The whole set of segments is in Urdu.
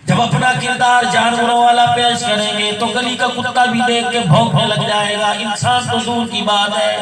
جب اپنا کردار جانوروں والا پیش کریں گے تو گلی کا کتا بھی دیکھ کے بھونکنے لگ جائے گا، انسان تو دور کی بات ہے۔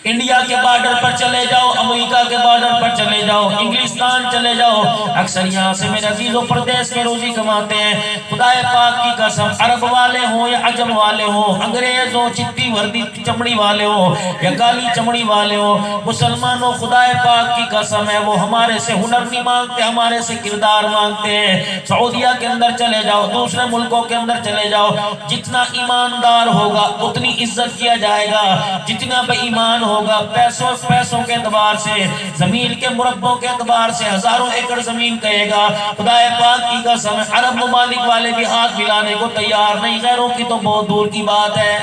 انڈیا کے بارڈر پر چلے جاؤ، امریکہ کے بارڈر پر چلے جاؤ، انگلستان چلے جاؤ، اکثر یہاں سے میرے عزیزوں پردیس میں روزی کماتے ہیں۔ خدائے پاک کی قسم، عرب والے ہوں یا عجم والے ہوں، انگریز ہوں، چٹی وردی چمڑی والے ہوں یا کالی چمڑی والے ہوں، مسلمانوں خدائے پاک کی قسم ہے وہ ہمارے سے ہنر نہیں مانگتے، ہمارے سے کردار مانگتے ہیں۔ سعودیہ کے اندر چلے جاؤ، دوسرے ملکوں کے اندر چلے جاؤ، جتنا ایماندار ہوگا اتنی عزت کیا جائے گا، جتنا بے ایمان ہوگا پیسوں کے اعتبار سے، زمین کے مربوں کے اعتبار سے ہزاروں ایکڑ زمین کہے گا۔ خدائے پاک کی قسم ہے عرب ممالک والے بھی ہاتھ ملانے کو تیار نہیں، غیروں کی تو بہت دور کی بات ہے۔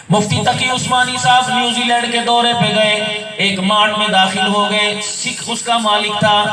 مفتی تقی عثمانی صاحب نیوزی لینڈ کے دورے پہ گئے، ایک مارٹ میں داخل ہو گئے، سکھ اس کا مالک تھا،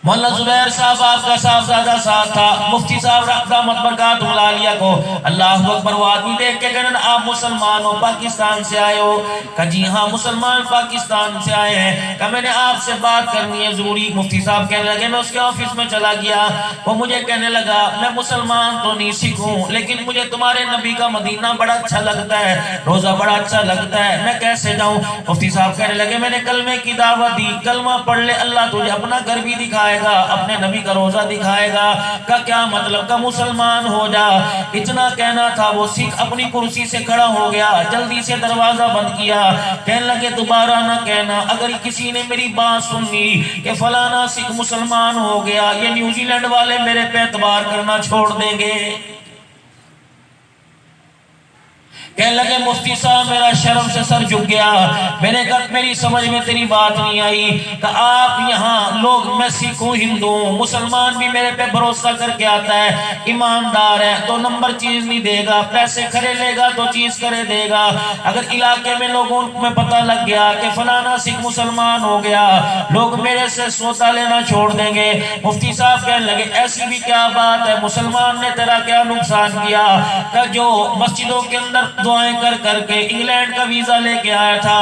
مولانا زبیر صاحب آپ کا صاحبزادہ ساتھ تھا۔ مفتی صاحب رحمت برکات العالیہ کو اللہ اکبر، وہ آدمی دیکھ کے کہنے آپ مسلمان ہو، پاکستان سے آئے ہو؟ کہا جی ہاں مسلمان پاکستان سے آئے ہیں۔ کہا میں نے آپ سے بات کرنی ہے ضروری۔ مفتی صاحب کہنے لگے، میں اس کے آفس میں چلا گیا، وہ مجھے کہنے لگا میں مسلمان تو نہیں سکھ ہوں لیکن مجھے تمہارے نبی کا مدینہ بڑا اچھا لگتا ہے، روزہ بڑا اچھا لگتا ہے، میں کیسے جاؤں؟ مفتی صاحب کہنے لگے میں نے کلمے کی دعوت دی، کلمہ پڑھ لے اللہ تجھے اپنا گھر بھی دکھائے گا، اپنے نبی کا روزہ دکھائے گا۔ کا کیا مطلب؟ کا مسلمان ہو جا۔ اتنا کہنا تھا وہ سکھ اپنی کرسی سے کھڑا ہو گیا، جلدی سے دروازہ بند کیا، کہنے لگے دوبارہ نہ کہنا، اگر کسی نے میری بات سنی کہ فلانا سکھ مسلمان ہو گیا، یہ نیوزی لینڈ والے میرے پہ اعتبار کرنا چھوڑ دیں گے۔ کہنے لگے مفتی صاحب میرا شرم سے سر جھک گیا، میں نے کہا میری سمجھ میں تیری بات نہیں آئی، کہ آپ یہاں لوگ، میں سکھ ہوں ہندو ہوں، مسلمان بھی میرے پہ بھروسہ کر کے آتا ہے، ایماندار ہے تو نمبر چیز نہیں دے گا، پیسے کھڑے لے گا تو چیز کرے دے گا، اگر علاقے میں لوگوں میں پتہ لگ گیا کہ فلانا سکھ مسلمان ہو گیا، لوگ میرے سے سودا لینا چھوڑ دیں گے۔ مفتی صاحب کہنے لگے ایسی بھی کیا بات ہے، مسلمان نے تیرا کیا نقصان کیا؟ کہ جو مسجدوں کے اندر دعائیں کر کر کے انگلینڈ کا ویزا لے کے آیا تھا،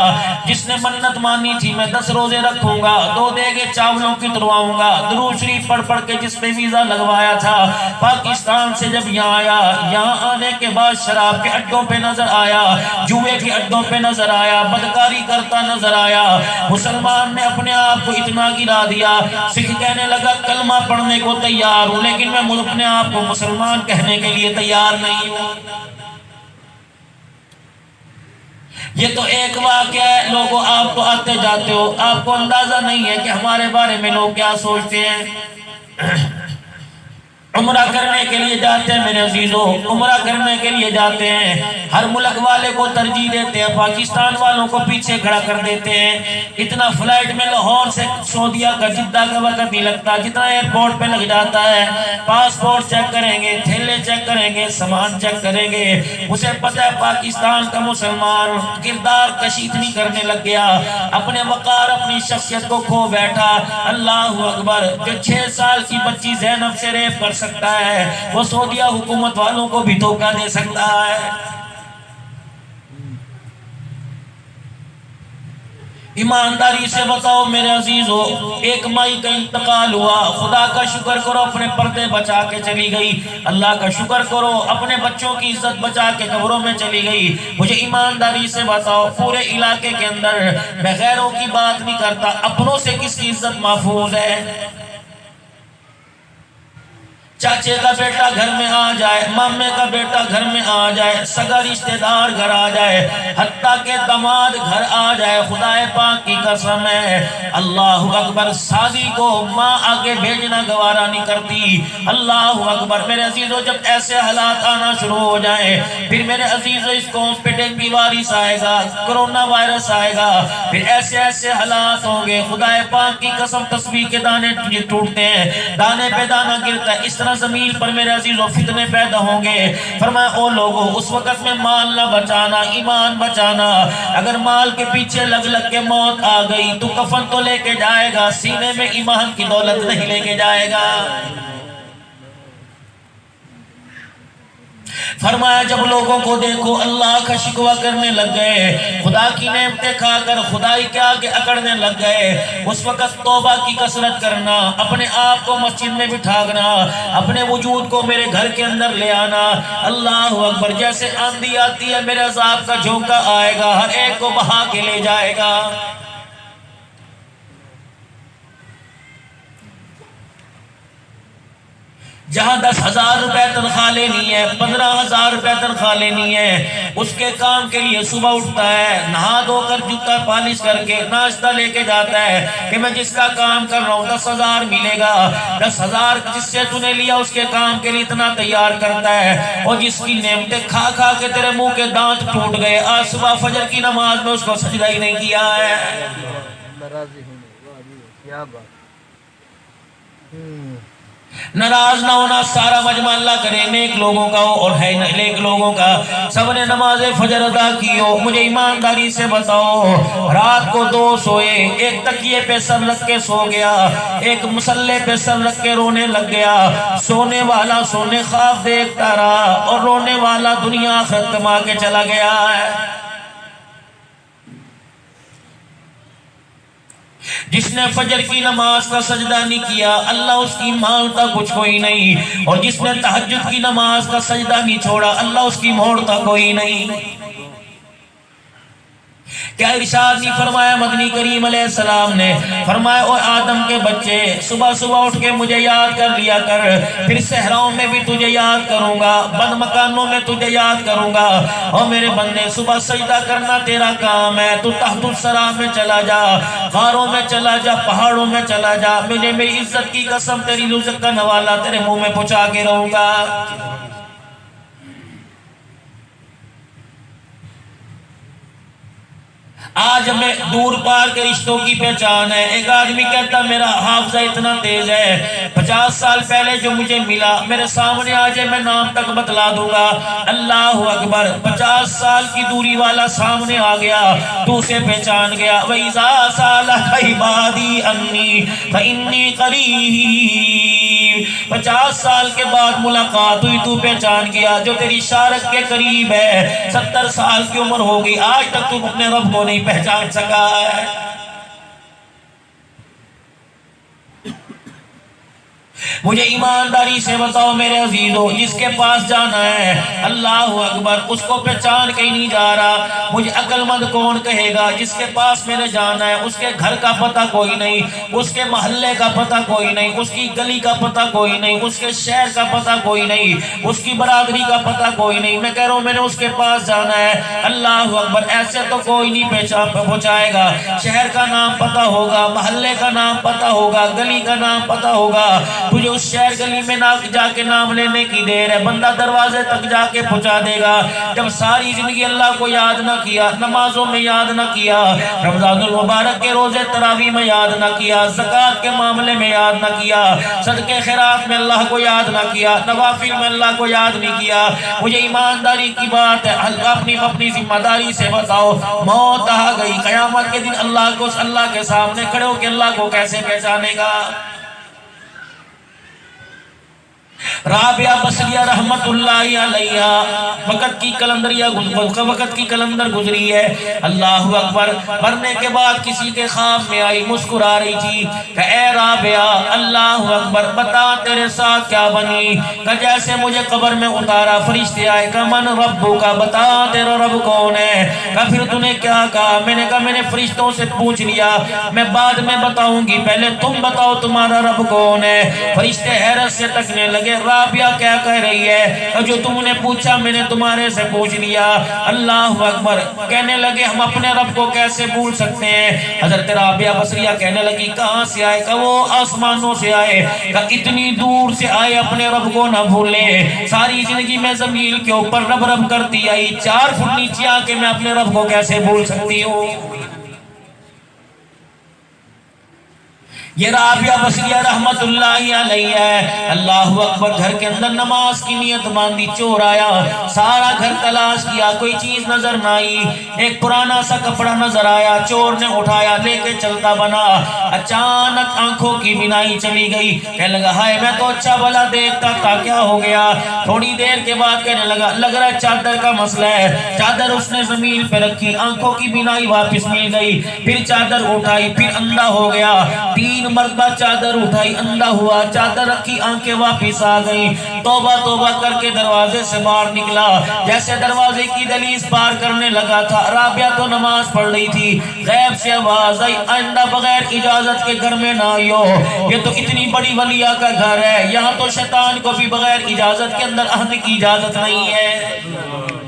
جس نے منت مانی تھی میں 10 روزے رکھوں گا، 2 دیگے چاولوں کی ترواؤں گا، درود شریف پڑھ پڑھ کے جس نے ویزا لگوایا تھا، پاکستان سے جب یہاں آیا، یہاں آنے کے بعد شراب کے اڈوں پہ نظر آیا، جوئے کے اڈوں پہ نظر آیا، بدکاری کرتا نظر آیا، مسلمان نے اپنے آپ کو اتنا گرا دیا، سکھ کہنے لگا کلمہ پڑھنے کو تیار ہوں لیکن میں اپنے آپ کو مسلمان کہنے کے لیے تیار نہیں ہوں۔ یہ تو ایک واقعہ ہے، لوگوں آپ تو آتے جاتے ہو، آپ کو اندازہ نہیں ہے کہ ہمارے بارے میں لوگ کیا سوچتے ہیں۔ عمرہ کرنے کے لیے جاتے ہیں میرے عزیزوں، عمرہ کرنے کے لیے جاتے ہیں، ہر ملک والے کو ترجیح دیتے ہیں، پاکستان والوں کو پیچھے کھڑا کر دیتے ہیں۔ اتنا فلائٹ میں لاہور سے سعودیہ کا جدہ کا وقت نہیں لگتا جتنا ایئرپورٹ پہ لگ جاتا ہے، پاسپورٹ چیک کریں گے، تھیلے چیک کریں گے، سامان چیک کریں گے۔ اسے پتہ ہے پاکستان کا مسلمان کردار کشی اتنی کرنے لگ گیا، اپنے وقار اپنی شخصیت کو کھو بیٹھا۔ اللہ اکبر، جو 6 سال کی بچی زینب سے ریپ کر سکتا ہے وہ سعودیہ حکومت والوں کو بھی دھوکہ دے سکتا ہے۔ ایمانداری سے بتاؤ میرے عزیزو، ایک مائی کا انتقال ہوا، خدا کا شکر کرو اپنے پردے بچا کے چلی گئی، اللہ کا شکر کرو اپنے بچوں کی عزت بچا کے قبروں میں چلی گئی۔ مجھے ایمانداری سے بتاؤ پورے علاقے کے اندر، میں غیروں کی بات نہیں کرتا، اپنوں سے کس کی عزت محفوظ ہے؟ چاچے کا بیٹا گھر میں آ جائے، مامے کا بیٹا گھر میں آ جائے، سگا رشتہ دار گھر آ جائے، حتیٰ کہ داماد گھر آ جائے، خدا پاک کی قسم ہے اللہ اکبر، شادی کو ماں آگے بھیجنا گوارا نہیں کرتی۔ اللہ اکبر میرے عزیزو، جب ایسے حالات آنا شروع ہو جائیں پھر میرے عزیزو اس قوم پہ ڈینگی وائرس آئے گا، کرونا وائرس آئے گا، پھر ایسے حالات ہوں گے، خدا پاک کی قسم تسبیح کے دانے ٹوٹتے ہیں، دانے پہ دانہ گرتا ہے، اس طرح زمین پر میرے عزیزوں فتنے پیدا ہوں گے۔ فرمایا او لوگوں اس وقت میں مال نہ بچانا، ایمان بچانا، اگر مال کے پیچھے لگ لگ کے موت آ گئی تو کفن تو لے کے جائے گا، سینے میں ایمان کی دولت نہیں لے کے جائے گا۔ فرمایا جب لوگوں کو دیکھو اللہ کا شکوہ کرنے لگ گئے، خدا کی نعمتیں کھا کر خدائی کے آگے اکڑنے لگ گئے، اس وقت توبہ کی کثرت کرنا، اپنے آپ کو مسجد میں بٹھانا، اپنے وجود کو میرے گھر کے اندر لے آنا۔ اللہ اکبر، جیسے آندھی آتی ہے میرے عذاب کا جھونکا آئے گا، ہر ایک کو بہا کے لے جائے گا۔ جہاں 10,000 روپے تنخواہ لینی ہے، 15,000 روپے تنخواہ لینی ہے، اس کے کام کے لیے صبح اٹھتا ہے، نہا دھو کر جوتا پالش کر کے ناشتہ لے کے جاتا ہے کہ میں جس کا کام کر رہا ہوں 10,000 ملے گا، 10,000 جس سے تو نے لیا اس کے کام کے لیے اتنا تیار کرتا ہے، اور جس کی نعمتیں کھا کھا کے تیرے منہ کے دانت ٹوٹ گئے، آج صبح فجر کی نماز میں اس کو سجدہ ہی نہیں کیا ہے۔ ناراض نہ ہونا، سارا مجمع اللہ کرے نیک لوگوں کا ہو اور ہے نیک لوگوں کا، سب نے نماز فجر ادا کی ہو۔ مجھے ایمانداری سے بتاؤ، رات کو 2 سوئے، ایک تکیے پہ سر رکھ کے سو گیا، ایک مسلح پہ سر رکھ کے رونے لگ گیا، سونے والا سونے خواب دیکھتا رہا اور رونے والا دنیا آخرت کما کے چلا گیا ہے۔ جس نے فجر کی نماز کا سجدہ نہیں کیا اللہ اس کی مانتا کچھ کوئی نہیں، اور جس نے تہجد کی نماز کا سجدہ نہیں چھوڑا اللہ اس کی موڑتا کوئی نہیں۔ کیا ارشاد نہیں فرمایا مدنی کریم علیہ السلام نے؟ فرمایا او آدم کے بچے، صبح صبح اٹھ کے مجھے یاد کر لیا کر، پھر صحراؤں میں بھی تجھے یاد کروں گا، بند مکانوں میں تجھے یاد کروں گا۔ اور میرے بندے صبح سجدہ کرنا تیرا کام ہے، تو تحت الثری میں چلا جا، غاروں میں چلا جا، پہاڑوں میں چلا جا، مجھے میری عزت کی قسم تیری رزق کا نوالا تیرے منہ میں پہنچا کے رہوں گا۔ آج ہمیں دور پار کے رشتوں کی پہچان ہے۔ ایک آدمی کہتا میرا حافظہ اتنا تیز ہے، 50 سال پہلے جو مجھے ملا میرے سامنے آ جائے میں نام تک بتلا دوں گا۔ اللہ اکبر، 50 سال کی دوری والا سامنے آ گیا تو اسے پہچان گیا۔ وَإِذَا سَأَلَكَ عِبَادِي عَنِّي فَإِنِّي قَرِيبٌ، 50 سال کے بعد ملاقات ہوئی تو پہچان گیا جو تیری شارک کے قریب ہے۔ 70 سال کی عمر ہو گئی آج تک تم اپنے رب کو نہیں پہچان سکا ہے۔ مجھے ایمانداری سے بتاؤ میرے عزیزو، جس کے پاس جانا ہے اللہ اکبر اس کو پہچان کے ہی نہیں جا رہا۔ مجھے عقل مند کون کہے گا جس کے پاس میرے جانا ہے اس کے گھر کا پتہ کوئی نہیں، اس کے محلے کا پتہ کوئی نہیں، اس کی گلی کا پتہ کوئی نہیں، اس کے شہر کا پتہ کوئی نہیں، اس کی برادری کا پتہ کوئی نہیں۔ میں کہہ رہا ہوں میں نے اس کے پاس جانا ہے، اللہ اکبر ایسے تو کوئی نہیں پہنچائے گا۔ شہر کا نام پتہ ہوگا، محلے کا نام پتہ ہوگا، گلی کا نام پتہ ہوگا، تجھے اس شہر گلی میں جا کے نام لینے کی دیر ہے، بندہ دروازے تک جا کے پہنچا دے گا۔ جب ساری زندگی اللہ کو یاد نہ کیا، نمازوں میں یاد نہ کیا، رمضان المبارک کے روزے تراویح میں یاد نہ کیا، زکوٰۃ کے معاملے میں یاد نہ کیا، صدقے خیرات میں اللہ کو یاد نہ کیا، نوافل میں اللہ کو یاد نہیں کیا، مجھے ایمانداری کی بات ہے اپنی ذمہ داری سے بتاؤ، موت آ گئی، قیامت کے دن اللہ کے سامنے کھڑے ہو کے اللہ کو کیسے پہچانے گا؟ رابعہ بصریہ رحمت اللہ علیہ وقت کی کلندر گزری ہے۔ اللہ اکبر، مرنے کے بعد کسی کے خواب میں آئی، مسکرا رہی تھی کہ اے رابعہ اللہ اکبر بتا تیرے ساتھ کیا بنی؟ کہ جیسے مجھے قبر میں اتارا فرشتے آئے کہ من ربو کا، بتا تیرا رب کون ہے؟ کہ پھر تو نے کیا کہا؟ میں نے کہا میں نے فرشتوں سے پوچھ لیا، میں بعد میں بتاؤں گی، پہلے تم بتاؤ تمہارا رب کون ہے۔ فرشتے حیرت سے تکنے لگے، رابعہ کیا کہہ رہی ہے؟ جو تم نے پوچھا میں نے تمہارے سے پوچھ لیا۔ اللہ اکبر، کہنے لگے ہم اپنے رب کو کیسے بھول سکتے ہیں؟ حضرت رابعہ بصریہ کہنے لگی کہاں سے آئے؟ کہ وہ آسمانوں سے آئے، کہ اتنی دور سے آئے اپنے رب کو نہ بھولے۔ ساری زندگی میں زمین کے اوپر رب رب کرتی آئی، 4 فٹ نیچے آ کے میں اپنے رب کو کیسے بھول سکتی ہوں؟ یہ رابعہ بصریہ رحمت اللہ علیہ ہے، اللہ اکبر، گھر کے اندر نماز کی نیت باندھی، چور آیا، سارا گھر تلاش کیا، کوئی چیز نظر نہ آئی، ایک پرانا سا کپڑا نظر آیا، چور نے اٹھایا، لے کے چلتا بنا، اچانک آنکھوں کی بینائی چلی گئی، کہنے لگا ہائے میں تو اچھا بھلا دیکھتا تھا، کیا ہو گیا؟ تھوڑی دیر کے بعد کہنے لگا لگ رہا ہے چادر کا مسئلہ ہے، چادر اس نے زمین پہ رکھی، آنکھوں کی بینائی واپس مل گئی، پھر چادر اٹھائی، پھر اندھا ہو گیا، 3 مرتبہ چادر اٹھائی، اندھا ہوا، چادر رکھی، آنکھیں واپس آ گئی، توبہ توبہ کر کے دروازے سے باہر نکلا، جیسے دروازے کی دہلیز پار کرنے لگا تھا، رابعہ تو نماز پڑھ رہی تھی، غیب سے آواز آئی آئندہ بغیر اجازت کے گھر میں نہ آئیو، یہ تو اتنی بڑی ولیہ کا گھر ہے، یہاں تو شیطان کو بھی بغیر اجازت کے اندر آنے کی اجازت نہیں ہے۔